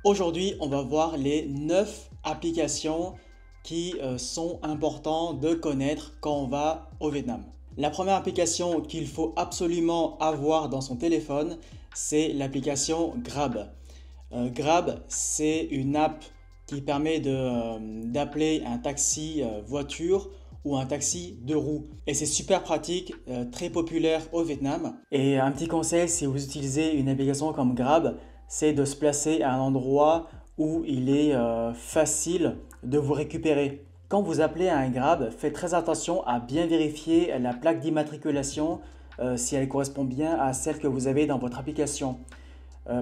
Aujourd'hui, on va voir les 9 applications qui sont importantes de connaître quand on va au Vietnam. La première application qu'il faut absolument avoir dans son téléphone, c'est l'application Grab. Grab, c'est une app qui permet d'appeler un taxi voiture ou un taxi deux roues. Et c'est super pratique, très populaire au Vietnam. Et un petit conseil, si vous utilisez une application comme Grab, c'est de se placer à un endroit où il est facile de vous récupérer. Quand vous appelez à un Grab, faites très attention à bien vérifier la plaque d'immatriculation si elle correspond bien à celle que vous avez dans votre application.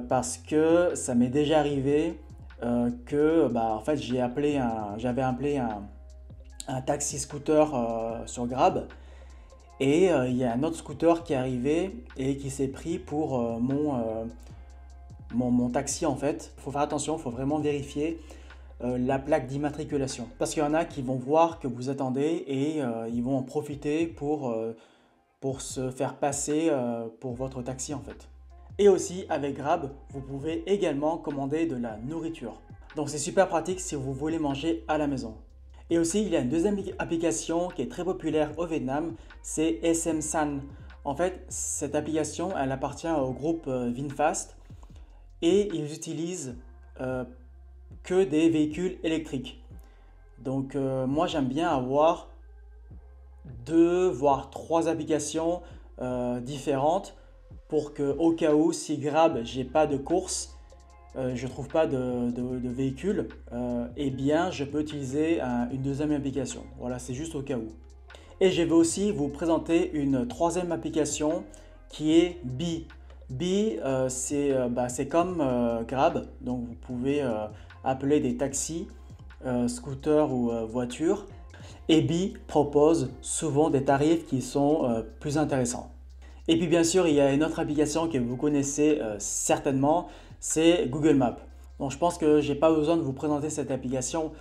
Parce que ça m'est déjà arrivé que en fait, j'avais appelé un taxi scooter sur Grab et il y a un autre scooter qui est arrivé et qui s'est pris pour mon taxi en fait. Il faut faire attention, il faut vraiment vérifier la plaque d'immatriculation. Parce qu'il y en a qui vont voir que vous attendez et ils vont en profiter pour se faire passer pour votre taxi en fait. Et aussi avec Grab, vous pouvez également commander de la nourriture. Donc c'est super pratique si vous voulez manger à la maison. Et aussi il y a une deuxième application qui est très populaire au Vietnam, c'est SM San. En fait, cette application, elle appartient au groupe VinFast et ils utilisent que des véhicules électriques. Donc moi j'aime bien avoir 2 voire 3 applications différentes pour que au cas où si Grab j'ai pas de course, je trouve pas de véhicule, eh bien je peux utiliser une deuxième application. Voilà, c'est juste au cas où. Et je vais aussi vous présenter une troisième application qui est Bee. Bee, c'est comme Grab, donc vous pouvez appeler des taxis, scooters ou voitures. Et Bee propose souvent des tarifs qui sont plus intéressants. Et puis bien sûr, il y a une autre application que vous connaissez certainement, c'est Google Maps. Donc je pense que je n'ai pas besoin de vous présenter cette application.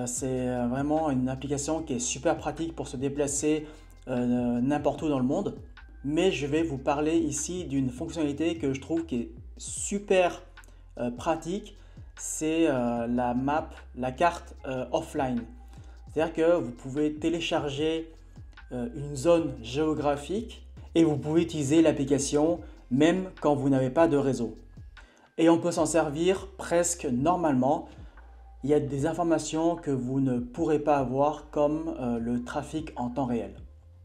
C'est vraiment une application qui est super pratique pour se déplacer n'importe où dans le monde. Mais je vais vous parler ici d'une fonctionnalité que je trouve qui est super pratique. C'est la map, la carte offline. C'est-à-dire que vous pouvez télécharger une zone géographique et vous pouvez utiliser l'application même quand vous n'avez pas de réseau. Et on peut s'en servir presque normalement. Il y a des informations que vous ne pourrez pas avoir comme le trafic en temps réel.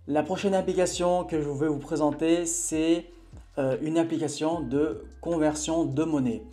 La prochaine application que je vais vous présenter, c'est une application de conversion de monnaie.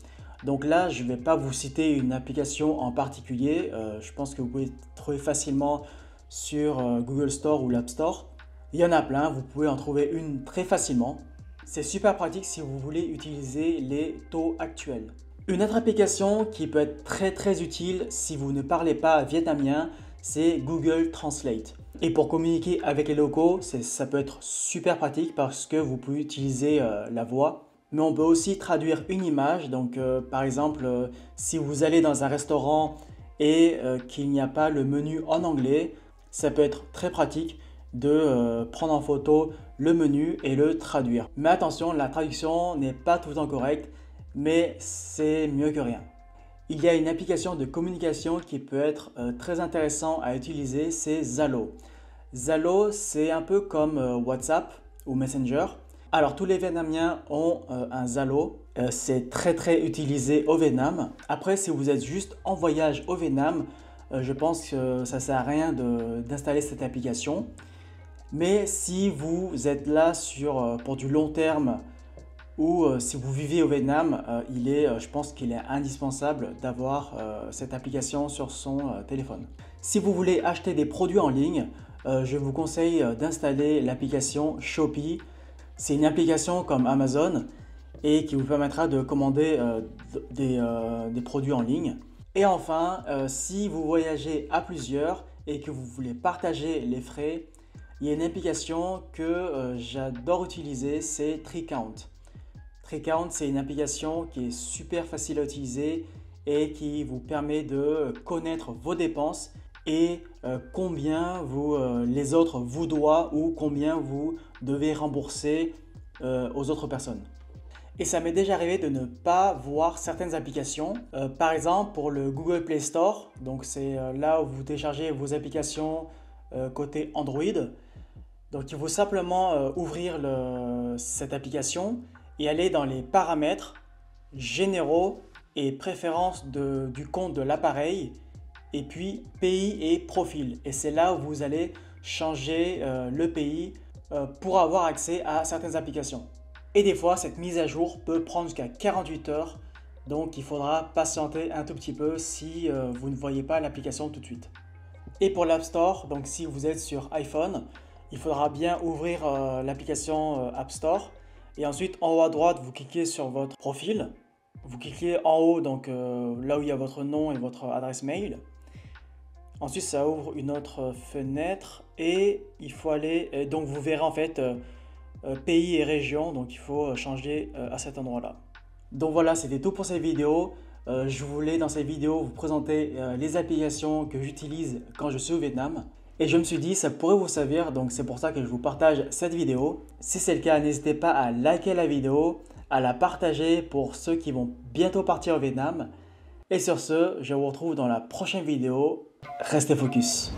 Donc là, je ne vais pas vous citer une application en particulier. Je pense que vous pouvez trouver facilement sur Google Store ou l'App Store. Il y en a plein, vous pouvez en trouver une très facilement. C'est super pratique si vous voulez utiliser les taux actuels. Une autre application qui peut être très utile si vous ne parlez pas vietnamien, c'est Google Translate. Et pour communiquer avec les locaux, ça peut être super pratique parce que vous pouvez utiliser la voix. Mais on peut aussi traduire une image. Donc par exemple, si vous allez dans un restaurant et qu'il n'y a pas le menu en anglais, ça peut être très pratique de prendre en photo le menu et le traduire. Mais attention, la traduction n'est pas tout le temps correcte, mais c'est mieux que rien. Il y a une application de communication qui peut être très intéressant à utiliser, c'est Zalo. Zalo, c'est un peu comme WhatsApp ou Messenger. Alors tous les Vietnamiens ont un Zalo, c'est très utilisé au Vietnam. Après, si vous êtes juste en voyage au Vietnam, je pense que ça ne sert à rien d'installer cette application. Mais si vous êtes là pour du long terme ou si vous vivez au Vietnam, je pense qu'il est indispensable d'avoir cette application sur son téléphone. Si vous voulez acheter des produits en ligne, je vous conseille d'installer l'application Shopee. C'est une application comme Amazon et qui vous permettra de commander des produits en ligne. Et enfin, si vous voyagez à plusieurs et que vous voulez partager les frais, il y a une application que j'adore utiliser, c'est TreeCount. TreeCount, c'est une application qui est super facile à utiliser et qui vous permet de connaître vos dépenses et combien les autres vous doivent ou combien vous devez rembourser aux autres personnes. Et ça m'est déjà arrivé de ne pas voir certaines applications. Par exemple, pour le Google Play Store, donc c'est là où vous téléchargez vos applications côté Android. Donc il faut simplement ouvrir cette application et aller dans les paramètres généraux et préférences du compte de l'appareil et puis pays et profil. Et c'est là où vous allez changer le pays pour avoir accès à certaines applications. Et des fois, cette mise à jour peut prendre jusqu'à 48 heures. Donc, il faudra patienter un tout petit peu si vous ne voyez pas l'application tout de suite. Et pour l'App Store, donc si vous êtes sur iPhone, il faudra bien ouvrir l'application App Store. Et ensuite, en haut à droite, vous cliquez sur votre profil. Vous cliquez en haut, donc là où il y a votre nom et votre adresse mail. Ensuite, ça ouvre une autre fenêtre et il faut aller. Donc, vous verrez en fait pays et région. Donc, il faut changer à cet endroit-là. Donc voilà, c'était tout pour cette vidéo. Je voulais dans cette vidéo vous présenter les applications que j'utilise quand je suis au Vietnam. Et je me suis dit, ça pourrait vous servir, donc c'est pour ça que je vous partage cette vidéo. Si c'est le cas, n'hésitez pas à liker la vidéo, à la partager pour ceux qui vont bientôt partir au Vietnam. Et sur ce, je vous retrouve dans la prochaine vidéo. Restez focus.